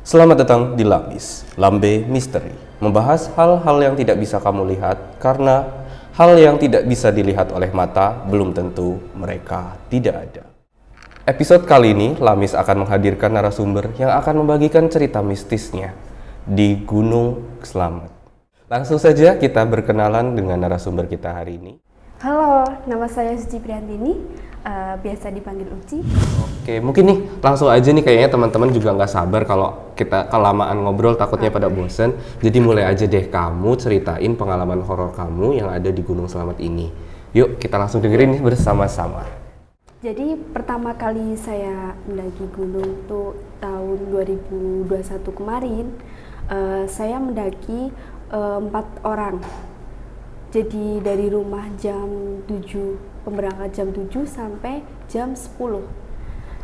Selamat datang di Lapis, Lambe Misteri. Membahas hal-hal yang tidak bisa kamu lihat karena hal yang tidak bisa dilihat oleh mata belum tentu mereka tidak ada. Episode kali ini, Lamis akan menghadirkan narasumber yang akan membagikan cerita mistisnya di Gunung Slamet. Langsung saja kita berkenalan dengan narasumber kita hari ini. Halo, nama saya Suci Priantini, biasa dipanggil Uci. Oke, mungkin nih langsung aja nih, kayaknya teman-teman juga nggak sabar kalau kita kelamaan ngobrol takutnya pada bosen. Jadi mulai aja deh kamu ceritain pengalaman horor kamu yang ada di Gunung Slamet ini. Yuk kita langsung dengerin nih bersama-sama. Jadi pertama kali saya mendaki gunung tuh tahun 2021 kemarin. Saya mendaki 4 orang. Jadi dari rumah jam 7, pemberangkat jam 7 sampai jam 10.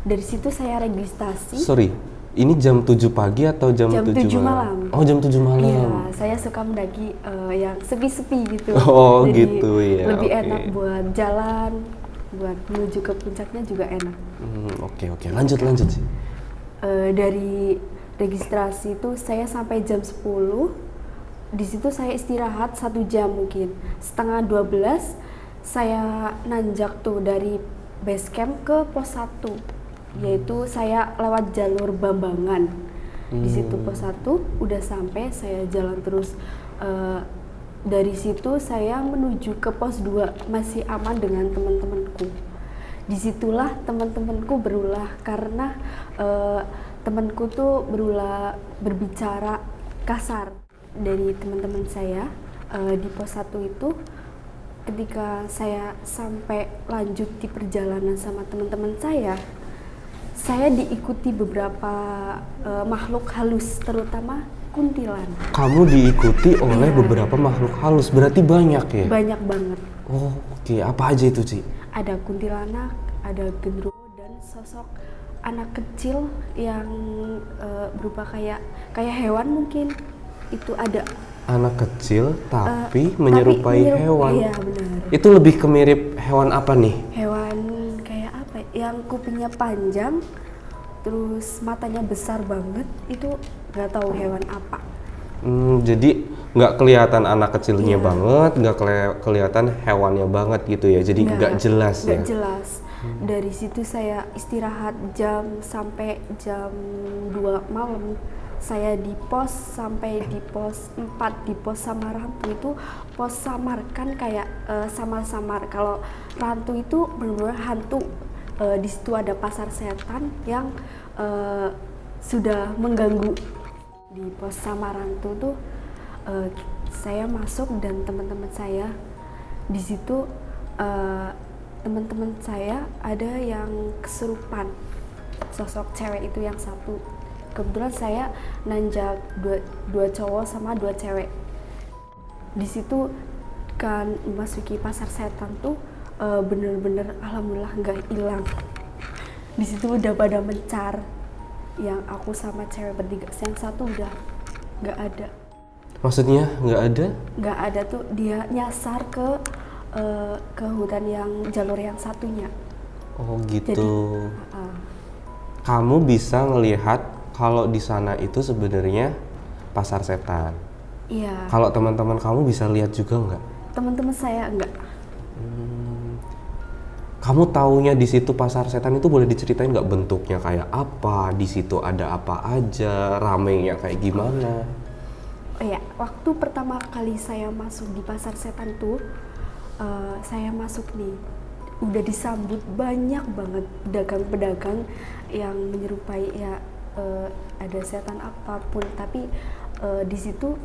Dari situ saya registrasi. Sorry, ini jam 7 pagi atau jam 7 malam? Oh, jam 7 malam. Iya, saya suka mendaki yang sepi-sepi gitu. Oh, jadi gitu ya. lebih enak buat jalan, buat menuju ke puncaknya juga enak. Oke, lanjut sih. Dari registrasi itu saya sampai jam 10. Di situ saya istirahat 1 jam mungkin. Setengah 12 saya nanjak tuh dari base camp ke pos 1. Yaitu saya lewat jalur Bambangan. Di situ pos 1 udah sampai, saya jalan terus. Dari situ saya menuju ke pos 2, masih aman dengan teman-temanku. Disitulah teman-temanku berulah karena temanku tuh berbicara kasar. Dari teman-teman saya di pos 1 itu, ketika saya sampai lanjut di perjalanan sama teman-teman saya diikuti beberapa makhluk halus, terutama kuntilan. Kamu diikuti oleh beberapa makhluk halus, berarti banyak ya? Banyak banget. Oh, oke. Apa aja itu, Ci? Ada kuntilanak, ada genderuwo, dan sosok anak kecil yang berupa kayak hewan mungkin. Itu ada anak kecil tapi menyerupai hewan. Iya, benar. Itu lebih ke mirip hewan apa nih? Hewan kayak apa? Yang kupingnya panjang, terus matanya besar banget. Itu nggak tahu hewan apa. Jadi nggak kelihatan anak kecilnya banget, nggak kelihatan hewannya banget gitu ya. Jadi nggak jelas ya. Nggak jelas. Dari situ saya istirahat sampai jam 2 malam. Saya di pos sampai di pos 4, di pos sama rantu. Itu pos samar kan, kayak samar-samar. Kalau rantu itu benar-benar hantu. Di situ ada pasar setan yang sudah mengganggu. Di pos sama rantu tuh saya masuk dan teman-teman saya di situ, teman-teman saya ada yang kesurupan. Sosok cewek itu yang satu. Kebetulan saya nanjak dua cowok sama 2 cewek. Di situ kan memasuki pasar setan tuh bener-bener alhamdulillah nggak hilang. Di situ udah pada mencar. Yang aku sama cewek bertiga, yang satu udah nggak ada. Maksudnya nggak ada? Nggak ada tuh, dia nyasar ke hutan yang jalur yang satunya. Oh gitu. Jadi, kamu bisa ngelihat kalau di sana itu sebenarnya pasar setan. Iya. Kalau teman-teman kamu bisa lihat juga nggak? Teman-teman saya enggak. Kamu taunya di situ pasar setan itu, boleh diceritain nggak bentuknya kayak apa? Di situ ada apa aja? Ramenya kayak gimana? Oh ya, waktu pertama kali saya masuk di pasar setan tuh, saya masuk nih, udah disambut banyak banget pedagang-pedagang yang menyerupai ada setan apapun, tapi di situ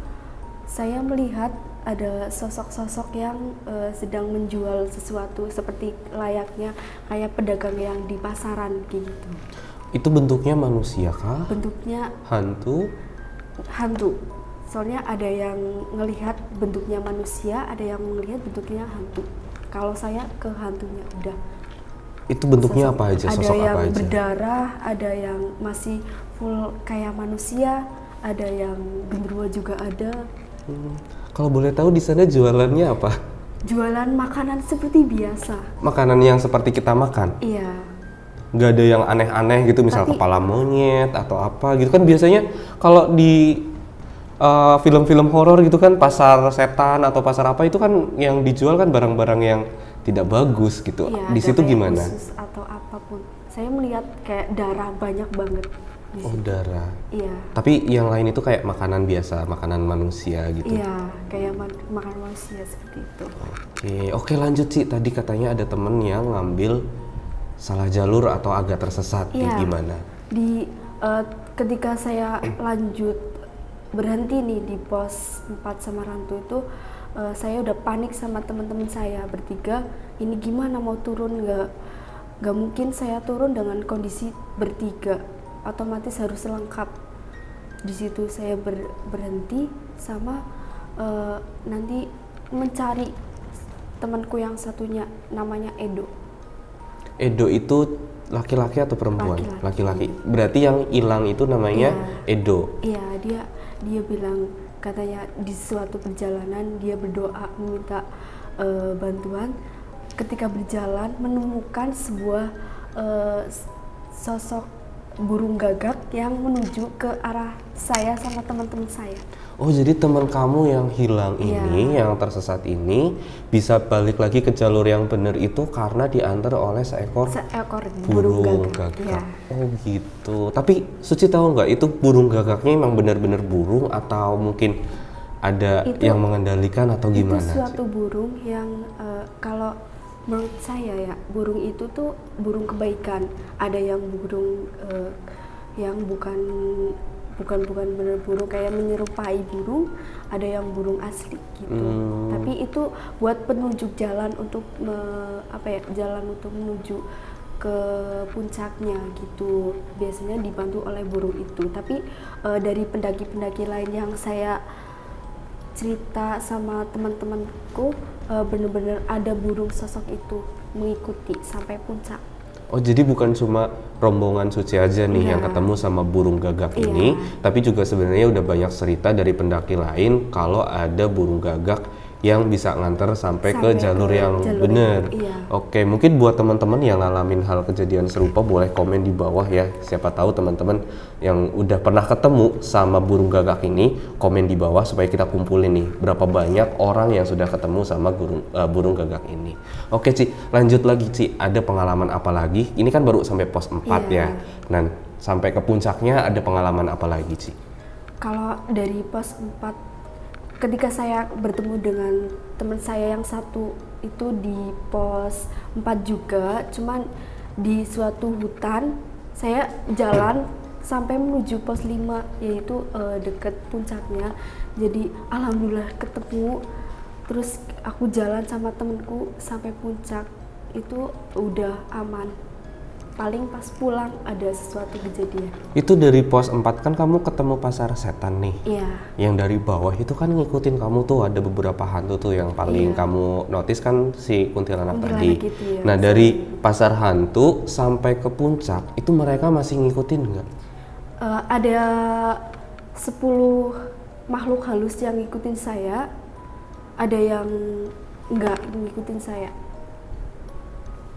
saya melihat ada sosok-sosok yang sedang menjual sesuatu seperti layaknya kayak pedagang yang di pasaran gitu. Itu bentuknya manusia kah? Bentuknya hantu. Soalnya ada yang ngelihat bentuknya manusia, ada yang melihat bentuknya hantu. Kalau saya ke hantunya udah. Itu bentuknya apa aja? Sosok apa aja? Ada yang berdarah, ada yang masih full kayak manusia, ada yang genderuwo juga ada. Kalau boleh tahu di sana jualannya apa? Jualan makanan seperti biasa. Makanan yang seperti kita makan? Iya. nggak ada yang aneh-aneh gitu, misal Tapi- kepala monyet atau apa gitu kan biasanya kalau di film-film horor gitu kan, pasar setan atau pasar apa itu kan yang dijual kan barang-barang yang tidak bagus gitu. Iya, Di ada situ kayak gimana? usus atau apapun. Saya melihat kayak darah banyak banget di Oh, situ. darah. Iya. Tapi yang lain itu kayak makanan biasa, makanan manusia gitu. Iya, kayak makan manusia seperti itu. Oke lanjut sih. Tadi katanya ada temen yang ngambil salah jalur atau agak tersesat. Iya. Gimana? Ketika saya lanjut berhenti nih di pos 4 Samarantu itu, saya udah panik sama teman-teman saya bertiga. Ini gimana mau turun, nggak mungkin saya turun dengan kondisi bertiga, otomatis harus lengkap. Di situ saya berhenti sama nanti mencari temanku yang satunya, namanya Edo. Edo itu laki-laki atau perempuan? Laki-laki. Berarti yang hilang itu namanya Edo. Iya, dia bilang, katanya di suatu perjalanan dia berdoa meminta bantuan. Ketika berjalan menemukan sebuah sosok burung gagak yang menuju ke arah saya sama teman-teman saya. Oh, jadi teman kamu yang hilang Iya. ini, yang tersesat ini bisa balik lagi ke jalur yang benar itu karena diantar oleh seekor burung gagak. Iya. Oh gitu. Tapi Suci tahu nggak itu burung gagaknya emang benar-benar burung atau mungkin ada yang mengendalikan atau gimana? Itu suatu burung yang kalau menurut saya ya, burung itu tuh burung kebaikan. Ada yang burung yang bukan benar burung kayak menyerupai burung, ada yang burung asli gitu. Tapi itu buat penunjuk jalan untuk jalan untuk menuju ke puncaknya gitu. Biasanya dibantu oleh burung itu. Tapi dari pendaki-pendaki lain yang saya cerita sama teman-temanku, benar-benar ada burung sosok itu mengikuti sampai puncak. Oh, jadi bukan cuma rombongan Suci aja nih yang Iya. ketemu sama burung gagak Iya. ini, tapi juga sebenarnya udah banyak cerita dari pendaki lain kalau ada burung gagak yang bisa nganter sampai ke jalur yang benar. Iya. Oke, mungkin buat teman-teman yang ngalamin hal kejadian serupa boleh komen di bawah ya. Siapa tahu teman-teman yang udah pernah ketemu sama burung gagak ini, komen di bawah supaya kita kumpulin nih berapa banyak orang yang sudah ketemu sama burung gagak ini. Oke, Ci, lanjut lagi, Ci. Ada pengalaman apa lagi? Ini kan baru sampai pos 4 Iya. ya. Nah, sampai ke puncaknya ada pengalaman apa lagi, Ci? Kalau dari pos 4, ketika saya bertemu dengan teman saya yang satu itu di pos 4 juga, cuman di suatu hutan saya jalan sampai menuju pos 5, yaitu deket puncaknya. Jadi alhamdulillah ketemu, terus aku jalan sama temenku sampai puncak, itu udah aman. Paling pas pulang ada sesuatu kejadian. Itu dari pos 4 kan kamu ketemu pasar setan nih. Iya. Yang dari bawah itu kan ngikutin kamu tuh, ada beberapa hantu tuh yang paling kamu notice kan si kuntilanak tadi. Kuntilanak itu ya. Nah, dari pasar hantu sampai ke puncak itu mereka masih ngikutin nggak? Ada 10 makhluk halus yang ngikutin saya, ada yang nggak ngikutin saya.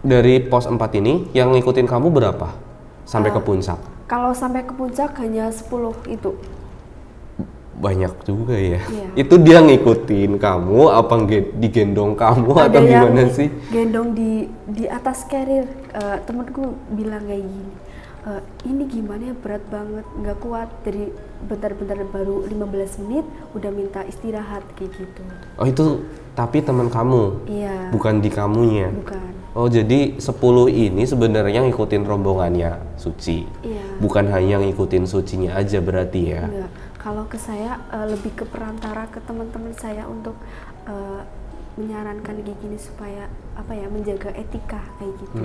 Dari pos 4 ini yang ngikutin kamu berapa sampai ke puncak? Kalau sampai ke puncak hanya 10 itu. Banyak juga ya. Iya. Itu dia ngikutin kamu apa digendong kamu atau yang gimana sih? gendong di atas carrier. Temanku bilang kayak gini, ini gimana ya, berat banget, nggak kuat, dari bentar-bentar baru 15 menit udah minta istirahat kayak gitu. Oh, itu tapi teman kamu? Iya. Bukan di kamunya? Bukan. Oh, jadi 10 ini sebenarnya ngikutin rombongannya Suci. Iya. Bukan hanya ngikutin Sucinya aja berarti ya. Enggak. Kalau ke saya lebih ke perantara ke teman-teman saya untuk menyarankan kayak gini supaya menjaga etika kayak gitu.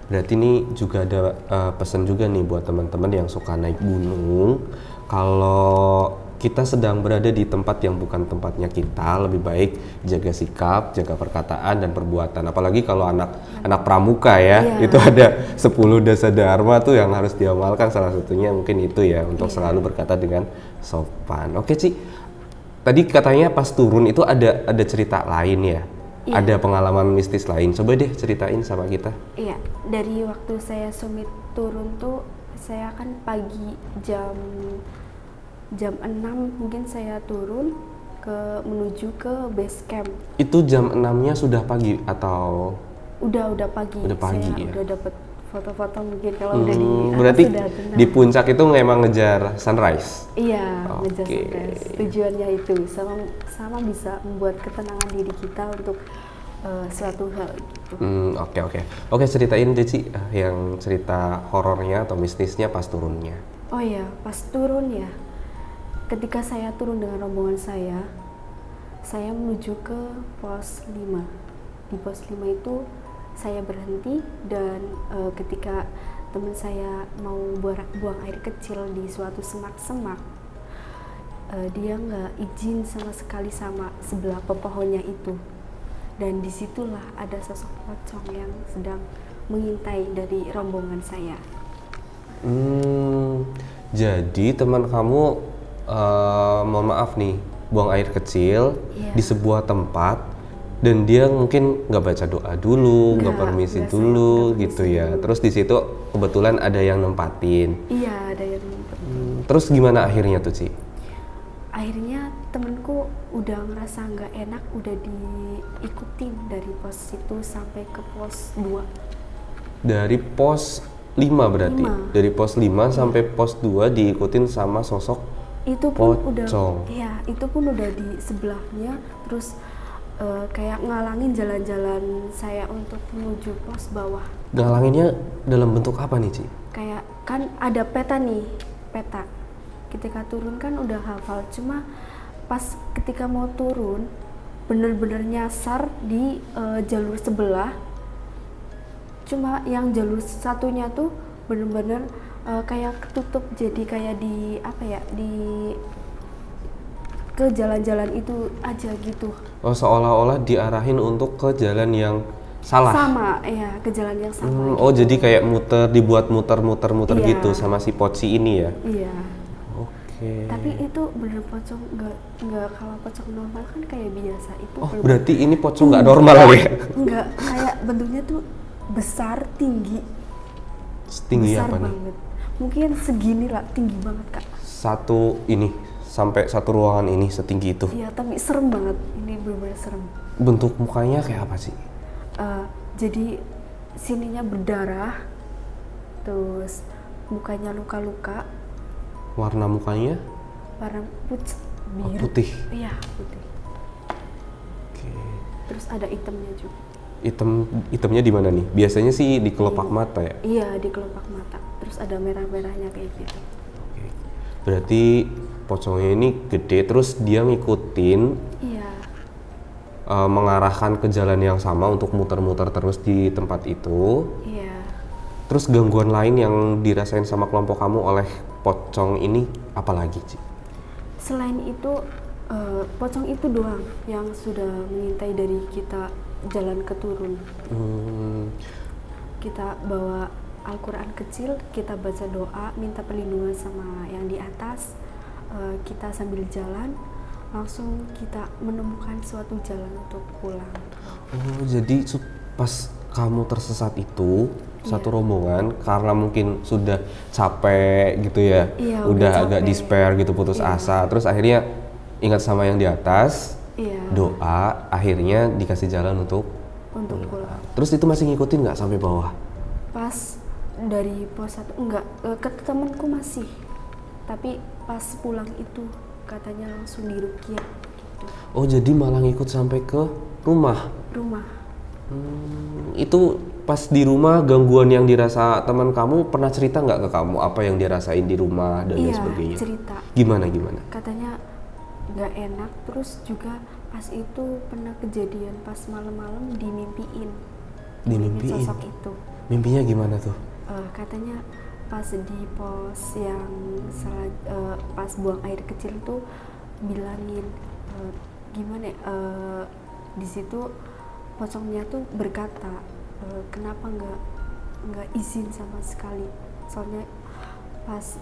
Berarti ini juga ada pesan juga nih buat teman-teman yang suka naik gunung. Kalau kita sedang berada di tempat yang bukan tempatnya kita, lebih baik jaga sikap, jaga perkataan dan perbuatan. Apalagi kalau anak pramuka ya, Iya. itu ada 10 dasa dharma tuh yang harus diamalkan. Salah satunya mungkin itu ya, untuk selalu berkata dengan sopan. Oke, Ci. Tadi katanya pas turun itu ada cerita lain ya. Iya. ada pengalaman mistis lain. Coba deh ceritain sama kita. Iya, dari waktu saya summit turun tuh saya kan pagi jam 6 mungkin saya turun menuju ke base camp. Itu jam 6-nya sudah pagi atau Udah pagi. Udah pagi, saya ya? udah dapat foto-foto mungkin kalau udah di atas berarti sudah tenang. di puncak itu memang ngejar sunrise. Iya, Oke. ngejar sunrise. Tujuannya itu sama bisa membuat ketenangan diri kita untuk suatu hal gitu. Oke, ceritain deh Ci, yang cerita horornya atau mistisnya pas turunnya. Oh iya, pas turun ya. Ketika saya turun dengan rombongan saya menuju ke pos 5. Di pos 5 itu saya berhenti dan ketika teman saya mau buang air kecil di suatu semak-semak, dia nggak izin sama sekali sama sebelah pepohonnya itu. Dan disitulah ada sosok pocong yang sedang mengintai dari rombongan saya. Jadi teman kamu, mohon maaf nih, buang air kecil Iya. di sebuah tempat dan dia mungkin nggak baca doa dulu, nggak permisi nggak dulu nggak gitu permisi ya. dulu. Terus di situ kebetulan ada yang nempatin. Iya, ada yang Terus gimana akhirnya tuh Ci? akhirnya temenku udah ngerasa nggak enak, udah diikutin dari pos itu sampai ke pos 2. Dari pos 5 berarti? 5. Dari pos 5 sampai pos 2 diikutin sama sosok Itu pun pocong. itu pun udah di sebelahnya, terus kayak ngalangin jalan-jalan saya untuk menuju pos bawah. Ngalanginnya dalam bentuk apa nih Ci? Kayak kan ada peta. Ketika turun kan udah hafal, cuma pas ketika mau turun bener-bener nyasar di jalur sebelah. Cuma yang jalur satunya tuh bener-bener kayak ketutup, jadi kayak di ke jalan-jalan itu aja gitu. Oh, seolah-olah diarahin untuk ke jalan yang salah. Sama, ya, ke jalan yang sama. Oh, gitu. jadi kayak dibuat muter Iya. gitu sama si poci ini ya? Iya. Oke. Tapi itu bener pocong, nggak kalau pocong normal kan kayak biasa itu. Oh, berarti ini pocong nggak normal ya? Enggak, kayak bentuknya tuh besar, tinggi. Setinggi Besar apa nih? banget. Mungkin segini lah, tinggi banget Kak. Satu ini, sampai satu ruangan ini setinggi itu. Iya, tapi serem banget. Ini bener-bener serem. Bentuk mukanya kayak apa sih? Jadi sininya berdarah, terus mukanya luka-luka, Warna mukanya warna biru. putih. Iya, putih. Oke. Terus ada hitamnya juga. Hitamnya di mana nih? Biasanya sih di kelopak mata ya. Iya, di kelopak mata. Terus ada merah-merahnya kayak gitu. Oke. Berarti pocongnya ini gede, terus dia ngikutin, Iya. mengarahkan ke jalan yang sama untuk muter-muter terus di tempat itu. Iya. Terus gangguan lain yang dirasain sama kelompok kamu oleh pocong ini apa lagi, Ci? Selain itu, pocong itu doang yang sudah mengintai dari kita jalan ke turun. Kita bawa Al-Quran kecil, kita baca doa, minta perlindungan sama yang di atas. Kita sambil jalan, langsung kita menemukan suatu jalan untuk pulang. Oh, jadi pas kamu tersesat itu satu rombongan karena mungkin sudah capek gitu ya, Iya, udah udah agak capek. despair gitu, putus Iya. asa, terus akhirnya ingat sama yang di atas, Iya, doa, akhirnya dikasih jalan untuk untuk pulang. terus itu masih ngikutin nggak sampai bawah? Pas dari pos 1 enggak, ke temanku masih, tapi pas pulang itu katanya langsung diruqyah gitu. Oh, jadi malah ngikut sampai ke rumah. Rumah. Itu pas di rumah gangguan yang dirasa teman kamu pernah cerita nggak ke kamu apa yang dirasain di rumah dan lain Iya, sebagainya? cerita. Gimana? Katanya nggak enak, terus juga pas itu pernah kejadian pas malam-malam dimimpiin. Dimimpiin? Sosok itu. Mimpinya gimana tuh? Katanya pas di pos yang pas buang air kecil tuh bilangin gimana ya, di situ pocongnya tuh berkata kenapa nggak izin sama sekali, soalnya pas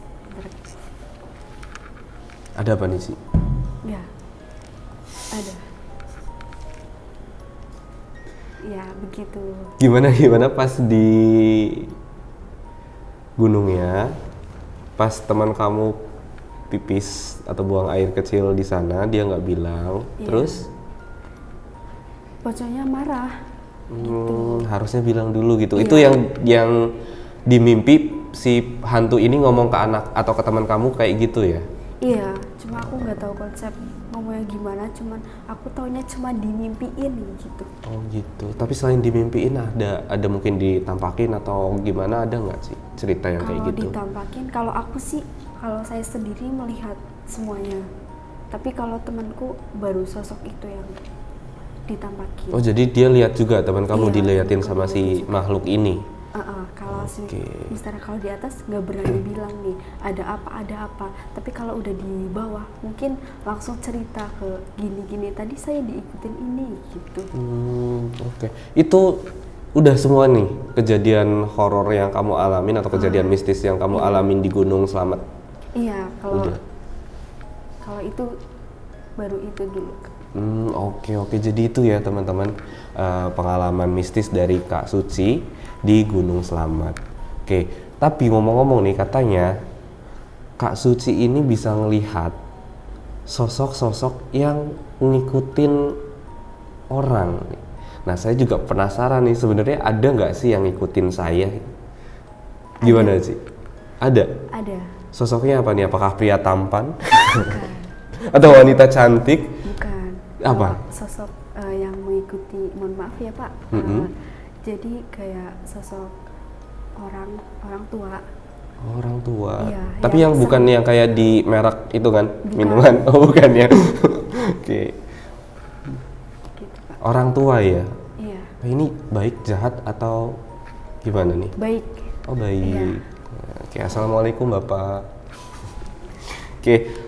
Ada apa nih sih? ya ada Ya begitu. Gimana pas di gunungnya, pas teman kamu pipis atau buang air kecil di sana, dia nggak bilang, Iya. terus Pocongnya marah. harusnya bilang dulu gitu. Iya. Itu yang di mimpi si hantu ini ngomong ke anak atau ke teman kamu kayak gitu ya? Iya, cuma aku nggak tahu konsep ngomongnya gimana, cuman aku taunya cuma dimimpiin gitu. Oh gitu. Tapi selain dimimpiin ada mungkin ditampakin atau gimana, ada nggak sih cerita yang kayak Kalau gitu? ditampakin, kalau aku sih, kalau saya sendiri melihat semuanya. Tapi kalau temanku baru sosok itu yang ditampakin. Oh jadi dia lihat juga, teman kamu Iya, diliatin teman sama kamu si liatin juga. makhluk ini. Kalau si Oke. misalnya kalau di atas nggak berani bilang nih ada apa, tapi kalau udah di bawah mungkin langsung cerita ke gini tadi saya diikutin ini gitu. Oke. Itu udah semua nih kejadian horor yang kamu alamin atau kejadian mistis yang kamu alamin di Gunung Slamet? Iya, kalau Udah. kalau itu baru itu dulu. Oke. Jadi itu ya teman-teman, pengalaman mistis dari Kak Suci di Gunung Slamet. Oke, tapi ngomong-ngomong nih, katanya Kak Suci ini bisa ngelihat sosok-sosok yang ngikutin orang. Nah, saya juga penasaran nih, sebenarnya ada nggak sih yang ngikutin saya? Gimana sih? Ada? Ada. Sosoknya apa nih? Apakah pria tampan? Bukan. Atau wanita cantik? Bukan. Apa? Kalau sosok yang mengikuti, mohon maaf ya Pak. Jadi kayak sosok orang tua. Orang tua. Iya, Tapi yang yang bukan yang kayak di merek itu kan, Bukan. minuman. Oh, bukan ya. Oke. Gitu Pak. Orang tua ya. Iya. Nah, ini baik, jahat atau gimana nih? Baik. Oh, baik. Iya. Oke, assalamualaikum Bapak. Oke.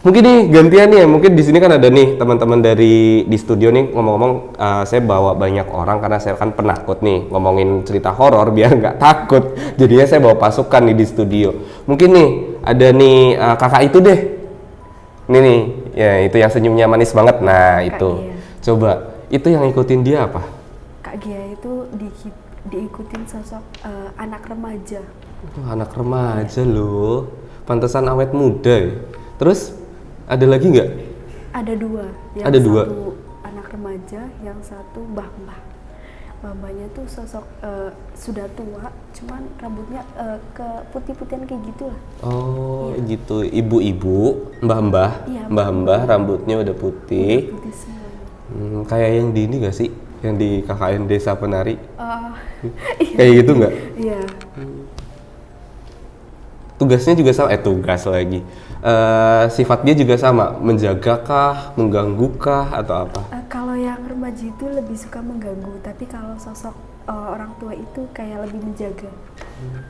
Mungkin nih gantian nih ya, mungkin di sini kan ada nih teman-teman dari di studio nih, ngomong-ngomong saya bawa banyak orang karena saya kan penakut nih ngomongin cerita horor biar nggak takut. Jadinya saya bawa pasukan nih di studio. Mungkin nih ada nih kakak itu deh. Ini nih, ya itu yang senyumnya manis banget. Nah, Kak itu. Gia. Coba, itu yang ngikutin dia apa? Kak Gia itu diikutin sosok anak remaja. Oh, anak remaja loh. Pantesan awet muda ya. Terus ada lagi nggak? Ada dua. Yang Ada dua. Satu anak remaja, yang satu mbah-mbah. Mbah-mbahnya tuh sosok sudah tua, cuman rambutnya ke putih-putihan kayak gitu lah. Oh gitu, ibu-ibu, mbah-mbah, Iya, mbah-mbah rambutnya udah putih. Putih semua. Kayak yang di ini gak sih? Yang di KKN Desa Penari? Iya. Kayak gitu nggak? Iya. Tugasnya juga sama, tugas lagi. Sifat dia juga sama, menjagakah, mengganggu-kah, atau apa? Kalau yang remaja itu lebih suka mengganggu, tapi kalau sosok orang tua itu kayak lebih menjaga.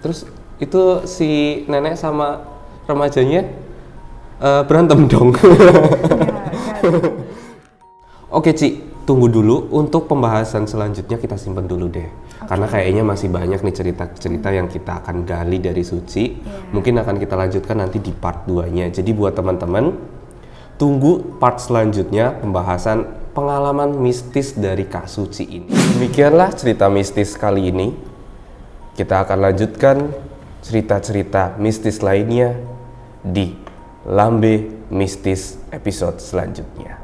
Terus itu si nenek sama remajanya berantem dong? Enggak. Oke Ci, tunggu dulu, untuk pembahasan selanjutnya kita simpen dulu deh. Karena kayaknya masih banyak nih cerita-cerita yang kita akan gali dari Suci. Mungkin akan kita lanjutkan nanti di part 2-nya. Jadi buat teman-teman, tunggu part selanjutnya pembahasan pengalaman mistis dari Kak Suci ini. Demikianlah cerita mistis kali ini. Kita akan lanjutkan cerita-cerita mistis lainnya di Lambe Mistis episode selanjutnya.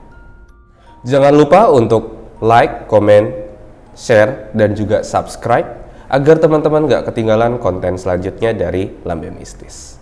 Jangan lupa untuk like, komen, share, dan juga subscribe agar teman-teman gak ketinggalan konten selanjutnya dari Lambe Mistis.